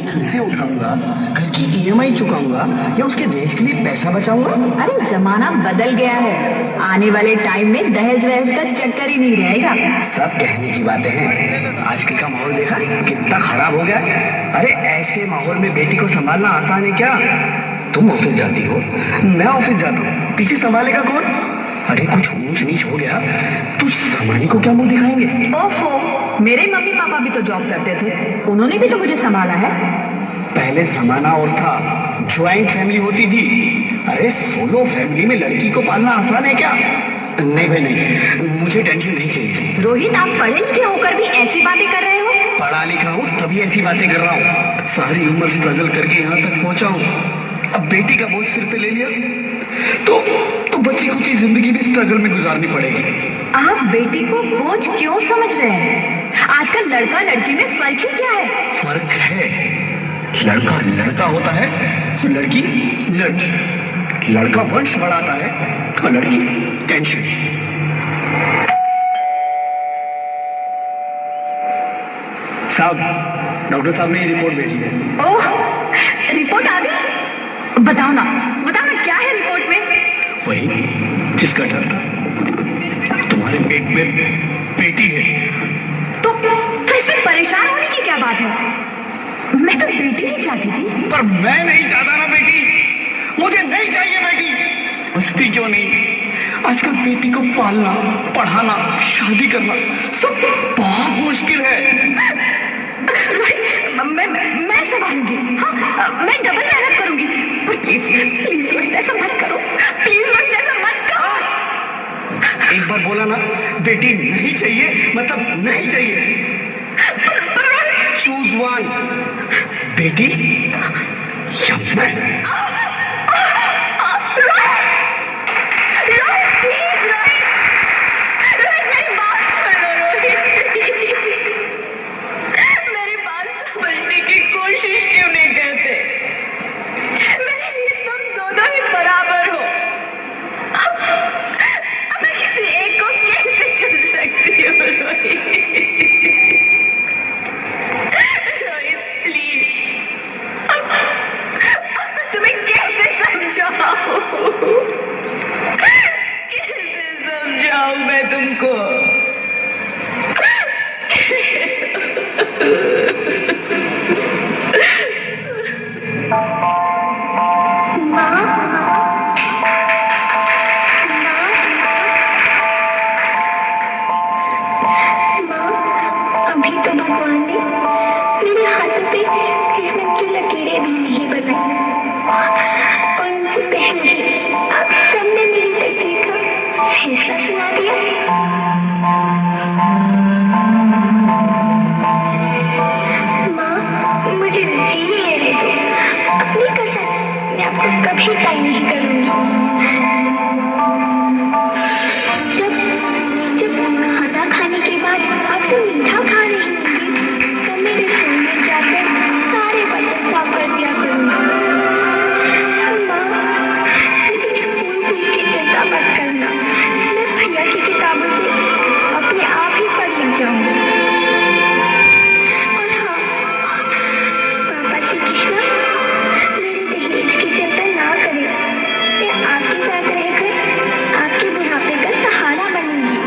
घर से उठाऊंगा, घर की ईएमआई चुकाऊंगा या उसके दहेज के लिए पैसा बचाऊंगा? अरे जमाना बदल गया है, आने वाले टाइम में दहेज वहेज का चक्कर ही नहीं रहेगा। सब कहने की बातें हैं, आजकल का माहौल देखा कितना खराब हो गया। अरे ऐसे माहौल में बेटी को संभालना आसान है क्या? तुम ऑफिस जाती हो, मैं ऑफिस जाता हूँ, पीछे संभालेगा कौन? अरे कुछ ऊंच नीच हो गया तो सामानी को क्या मुंह दिखाएंगे? ओफो, मेरे मम्मी पापा भी तो जॉब करते थे, उन्होंने भी तो मुझे संभाला है। पहले जमाना और था, ज्वाइंट फैमिली होती थी। अरे सोलो फैमिली में लड़की को पालना आसान है क्या? नहीं भाई नहीं, मुझे टेंशन नहीं चाहिए। रोहित, आप पढ़े लिखे होकर भी ऐसी बातें कर रहे हो? पढ़ा लिखा हूँ तभी ऐसी बातें कर रहा हूँ, सारी उम्र स्ट्रगल करके यहाँ तक पहुँचा हूँ। अब बेटी का बोझ सिर पे ले लिया तो बची खुची जिंदगी भी स्ट्रगल में गुजारनी पड़ेगी। आप बेटी को बोझ क्यों समझ रहे हैं? आजकल लड़का लड़की में फर्क ही क्या है? फर्क है, लड़का लड़का होता है, लड़की लड़की। लड़का वंश बढ़ाता है और लड़की टेंशन। साहब, डॉक्टर साहब ने ये रिपोर्ट भेजी है। ओह, रिपोर्ट आ गई? बताओ ना क्या है रिपोर्ट में? वही जिसका डर था, तुम्हारे पेट में बेटी है। तो इसमें परेशान होने की क्या बात है? मैं तो बेटी ही चाहती थी। पर मैं नहीं चाहता ना बेटी, मुझे नहीं चाहिए बेटी। बचती क्यों नहीं? आजकल बेटी को पालना, पढ़ाना, शादी करना सब बहुत मुश्किल है। मैं संभालूंगी, हाँ, मैं डबल मेहनत करूंगी। पर प्लीज रोहित, ऐसा मत करो, प्लीज रोहित, ऐसा मत करो। एक बार बोला ना, बेटी नहीं चाहिए मतलब नहीं चाहिए। चूज वन, बेटी या मैं। मैं तुमको अभी तो भगवान ने मेरे हाथों पे किस्मत की लकीरें भी नहीं बनाई, और उनसे पहले ही आप सबने मेरी तकदीर का फैसला सुना दिया। माँ, मुझे जी लेने दो, अपनी कसम, मैं आपको कभी तय नहीं करूंगी। जब खाना खाने के बाद आपसे मीठा खा रही होंगी तो मेरे रसोई में जाकर सारे बर्तन साफ कर दिया करूंगी। माँ, लेकिन स्कूल की चिंता मत करना, मैं भैया की किताबों से अपने आप ही पढ़ लिख जाऊंगी। और हाँ, पापा से कहना मेरे दहेज की चिंता ना करें, मैं आपके साथ रहकर आपके बुढ़ापे का सहारा बनूंगी।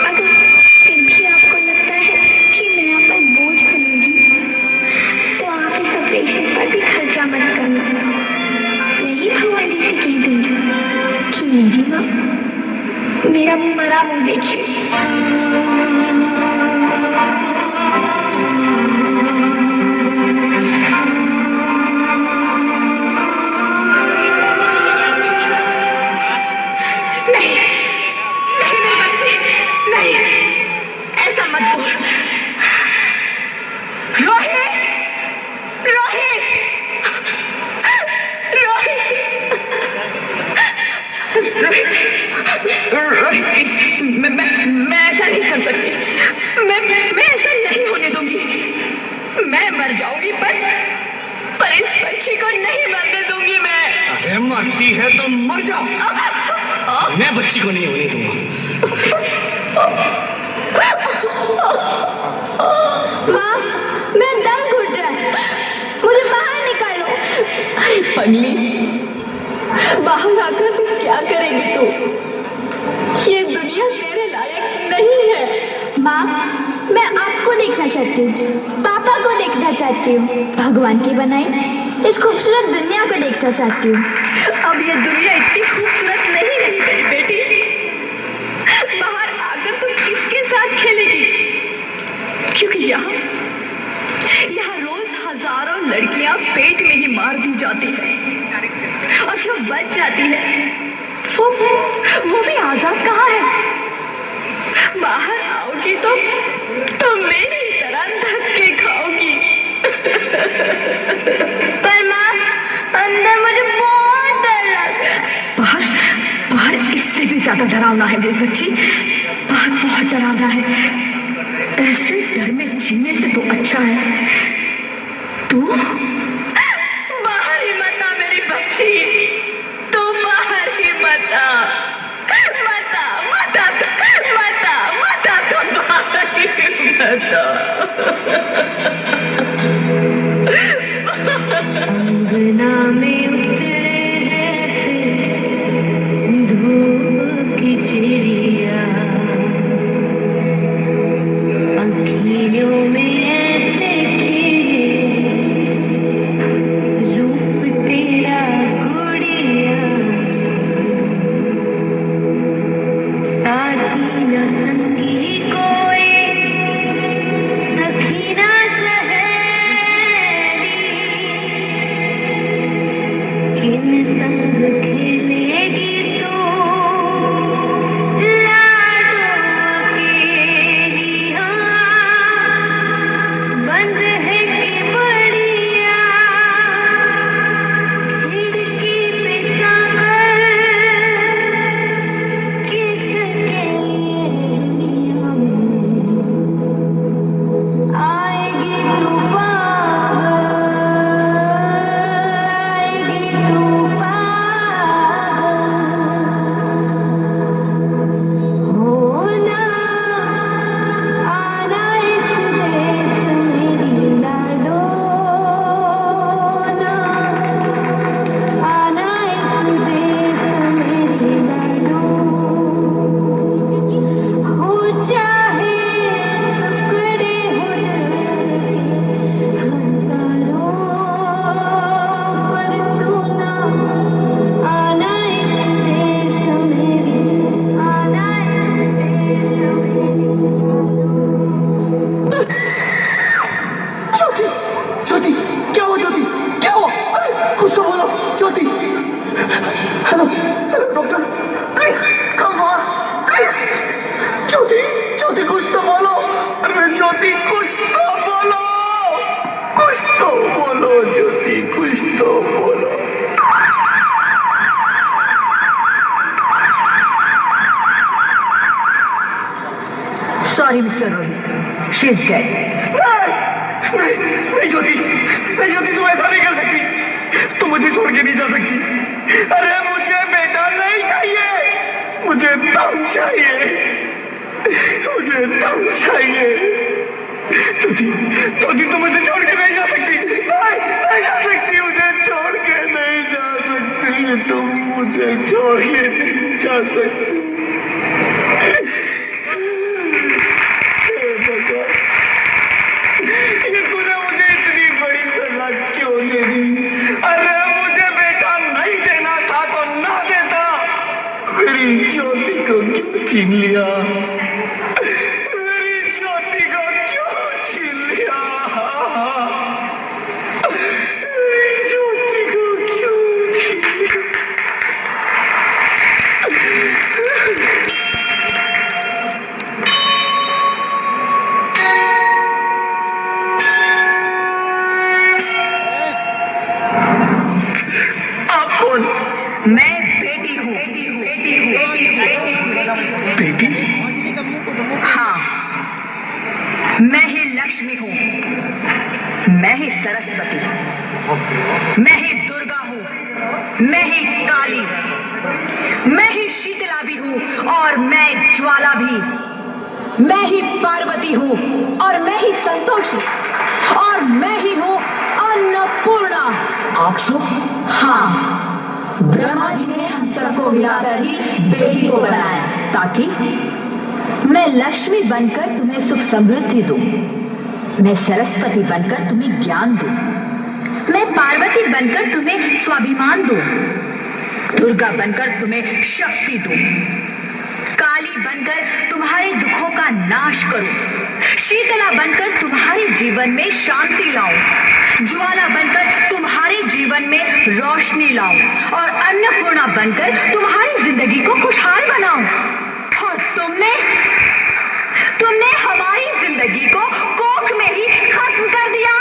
अगर फिर भी आपको लगता है कि मैं आप पर बोझ बनूंगी तो आप इस ऑपरेशन पर भी खर्चा मत करना। नहीं भगवान जी से कह दूंगी कि मेरी माँ मेरा मरा मुंह देखे। मैं ऐसा नहीं कर सकती, मैं ऐसा नहीं होने दूंगी। मैं मर जाऊंगी पर इस बच्ची को नहीं मरने दूंगी मैं। अरे मरती है तो मर जाओ, मैं बच्ची को नहीं होने दूंगा। तू। ये दुनिया तेरे लायक नहीं है। माँ, मैं आपको देखना चाहती हूँ, पापा को देखना चाहती हूँ, भगवान की बनाई इस खूबसूरत दुनिया को देखना चाहती हूँ। अब ये दुनिया इतनी खूबसूरत नहीं रही मेरी बेटी। बाहर आकर तू किसके साथ खेलेगी? क्योंकि यहाँ रोज हजारों लड़कियां पेट में ही मार दी जाती है, और जो बच जाती है वो भी आजाद कहाँ है? बाहर आओगी तो मेरी तरह धक्के खाओगी। पर माँ, अंदर मुझे बहुत डर लगता है। बाहर इससे भी ज्यादा डरावना है मेरी बच्ची। बाहर बहुत डरावना है। ऐसे डर में जीने से तो अच्छा है तू बाहर ही मत आ मेरी बच्ची। तू बाहर ही मत आ, मत आ, मत आ, मत आ, मत आ, तू बाहर ही मत आ। अंगना में उतरे जैसे धूप की चिड़िया, अखियों में ऐसे खिले रूप तेरा गुड़िया, साथी न संगी कोई, सखी न सहेली, किन संग खेलेगी तू लाडो अकेली। बंद है कि बढ़िया खिड़की पे सांभर, किसके लिए दुनिया में आएगी तू पागल, आएगी तू पागल। होना आना इस देश मेरी लाडो, आना इस देश मेरी लाडो। हो चाहे टुकड़े हो दिल के हजारों, पर तू ना आना इस देश मेरी, आना इस देश ज्योति, ज्योति, क्या हुआ ज्योति? क्या हुआ? अरे कुछ तो बोलो Jyoti. Hello hello doctor, please come fast please. Jyoti, Jyoti कुछ तो बोलो। अरे ज्योति कुछ तो बोलो, कुछ तो बोलो ज्योति, कुछ तो बोलो। Sorry mister Rohit, she is dead. नहीं ज्योति, नहीं ज्योति, तुम ऐसा नहीं कर सकती। तुम मुझे छोड़ के नहीं जा सकती। अरे मुझे बेटा नहीं चाहिए, मुझे तुम चाहिए, मुझे तुम चाहिए। ज्योति, ज्योति तुम मुझे छोड़ के नहीं जा सकती। नहीं जा सकती, मुझे छोड़ के नहीं जा सकती। तुम मुझे छोड़ के नहीं जा सकती। ये तूने मुझे इतनी बड़ी सजा क्यों दे दी? अरे मुझे बेटा नहीं देना था तो ना देता। मेरी ज्योति को क्यों छीन लिया? मेरी ज्योति को क्यों छीन लिया? मेरी ज्योति को क्यों छीन लिया? मैं बेटी हूँ। बेटी? हाँ, मैं ही लक्ष्मी हूँ, मैं ही सरस्वती, मैं ही दुर्गा हूँ, मैं ही काली, मैं ही शीतला भी हूँ और मैं ज्वाला भी, मैं ही पार्वती हूँ और मैं ही संतोषी, और मैं ही हूँ अन्नपूर्णा। आप सब? हाँ, ब्रह्मा जी ने हम सबको को मिलाकर ही बेटी को बनाया, ताकि मैं लक्ष्मी बनकर तुम्हें सुख समृद्धि दूं, मैं सरस्वती बनकर तुम्हें ज्ञान दूं, मैं पार्वती बनकर तुम्हें स्वाभिमान दूं, दुर्गा बनकर तुम्हें शक्ति दूं, काली बनकर तुम्हारे दुखों का नाश करूं, शीतला बनकर तुम्हारे जीवन में शांति लाऊं, ज्वाला बनकर तुम्हारे जीवन में रोशनी लाऊं और अन्नपूर्णा बनकर तुम्हारी जिंदगी को खुशहाल बनाऊं। और तुमने हमारी जिंदगी को कोख में ही खत्म कर दिया।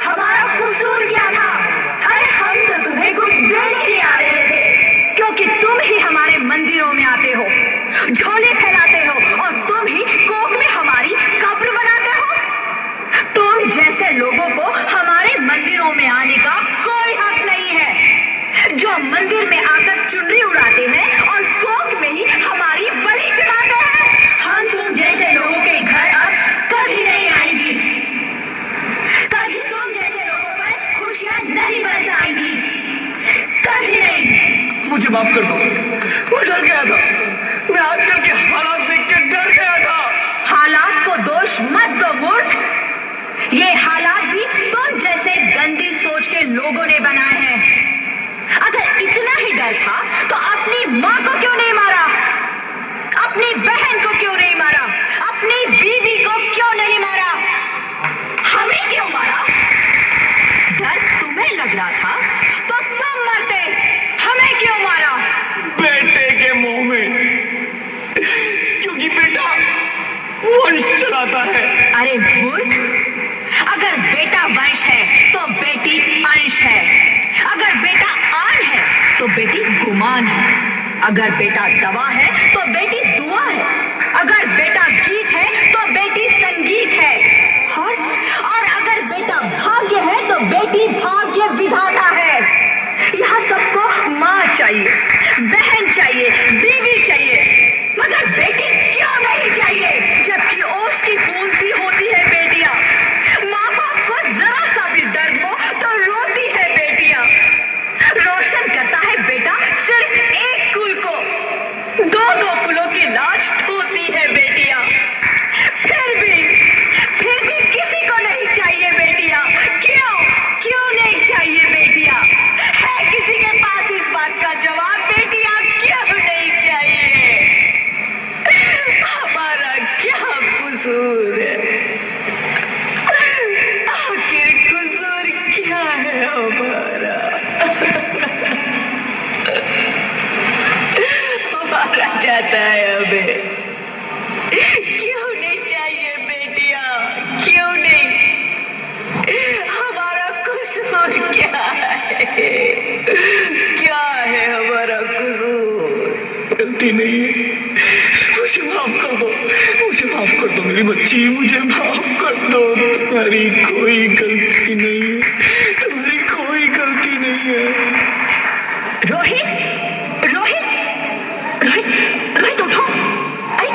हमारा कसूर क्या था? अरे हम तो तुम्हें कुछ देने ही आ रहे थे, क्योंकि तुम ही हमारे मंदिरों में आते हो, झोले फैलाते हो और तुम ही कोख में हमारी कब्र बनाते हो। तुम जैसे लोगों को हमारे मंदिरों में आने का कोई हक नहीं है, जो मंदिर में आकर चुनरी उड़ाते हैं और कोख में ही हमारी बलि चढ़ाते हैं। हम तुम जैसे लोगों के घर अब कभी नहीं आएंगी, कभी तुम जैसे लोगों पर खुशियां नहीं बरसाएंगी, कभी नहीं। मुझे माफ कर दो, मैं डर गया था, मैं आजकल के हालात देख के डर गया था। हालात को दोष मत दो मूर्ख, ये हालात भी तुम जैसे गंदी सोच के लोगों ने बनाए हैं। अगर इतना ही डर था तो अपनी माँ को क्यों नहीं मारा, अपनी बहन को क्यों नहीं मारा, अपनी बीवी को क्यों नहीं मारा, हमें क्यों मारा? डर तुम्हें लग रहा था तो तुम मरते, हमें क्यों मारा? बेटे के मुंह में, क्योंकि बेटा वंश चलाता है। अरे मूर्ख, अगर बेटा वंश है तो बेटी अंश है, अगर बेटा आन है तो बेटी गुमान है, अगर बेटा दवा है तो बेटी दुआ है, अगर बेटा गीत है तो बेटी संगीत है, और अगर बेटा भाग्य है तो बेटी भाग्य विधाता है। यहाँ सबको माँ चाहिए, बहन चाहिए, बीवी चाहिए, मगर बेटी क्यों नहीं चाहिए? जबकि ओस की बूंद सी होती है बेटियां, माँ बाप को जरा सा भी दर्द हो तो रोती है बेटियां, रोशन करता है बेटा सिर्फ एक कुल को, दो दो कुलों की लाश ढोती है बेटियां, फिर भी किसी को नहीं चाहिए बेटियां। क्यों नहीं चाहिए बेटियां? है किसी के पास इस बात का जवाब? बेटियां क्यों नहीं चाहिए? हमारा क्या कसूर है? आखिर कसूर क्या है हमारा? हमारा जाता है हमें, क्यों नहीं चाहिए बेटियां? क्यों नहीं? हमारा कसूर क्या है? क्या है हमारा कसूर? गलती नहीं है, मुझे माफ कर दो, मुझे माफ कर दो मेरी बच्ची, मुझे माफ कर दो। तुम्हारी कोई गलती नहीं है, तुम्हारी कोई गलती नहीं है। रोहित, रोहित, रोहित, रोहित उठो। अरे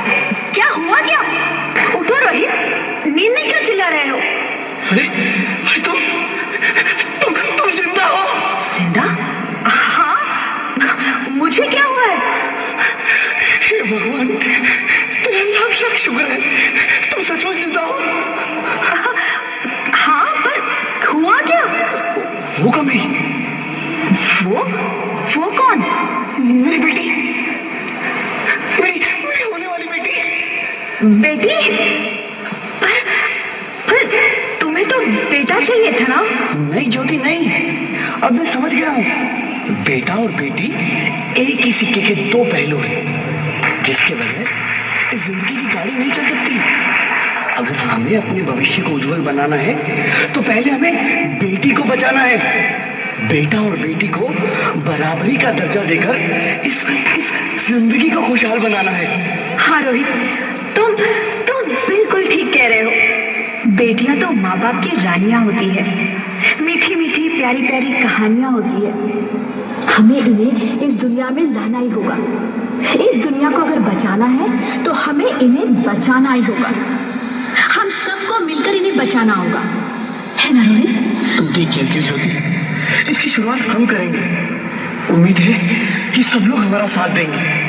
क्या हुआ क्या? उठो रोहित, नींद में क्यों चिल्ला रहे हो? अरे तुम जिंदा हो? जिंदा? हाँ, मुझे क्या हुआ है? हे भगवान, तेरा लाख लाख शुक्र है, तुम सचमुच जिंदा हो। हाँ, पर हुआ क्या? वो कौन है? वो कौन? मेरी बेटी, मेरी होने वाली बेटी। बेटी? पर तुम्हें तो बेटा चाहिए था ना? नहीं ज्योति नहीं, अब मैं समझ गया हूँ। बेटा और बेटी एक ही सिक्के के दो पहलू हैं, जिसके बगैर इस जिंदगी की गाड़ी नहीं चल सकती। अगर हमें अपने भविष्य को उज्जवल बनाना है तो पहले हमें बेटी को बचाना है। बेटा और बेटी को बराबरी का दर्जा देकर इस जिंदगी को खुशहाल बनाना है। हाँ रोहित, तुम बिल्कुल ठीक कह रहे हो। बेटियां तो माँ बाप की रानियां होती है, मीठी मीठी प्यारी प्यारी कहानियां होती है। हमें इन्हें इस दुनिया में लाना ही होगा। इस दुनिया को अगर बचाना है तो हमें इन्हें बचाना ही होगा। हम सबको मिलकर इन्हें बचाना होगा, है ना रोहित? तुम ठीक कहती हो ज्योति, इसकी शुरुआत हम करेंगे। उम्मीद है कि सब लोग हमारा साथ देंगे।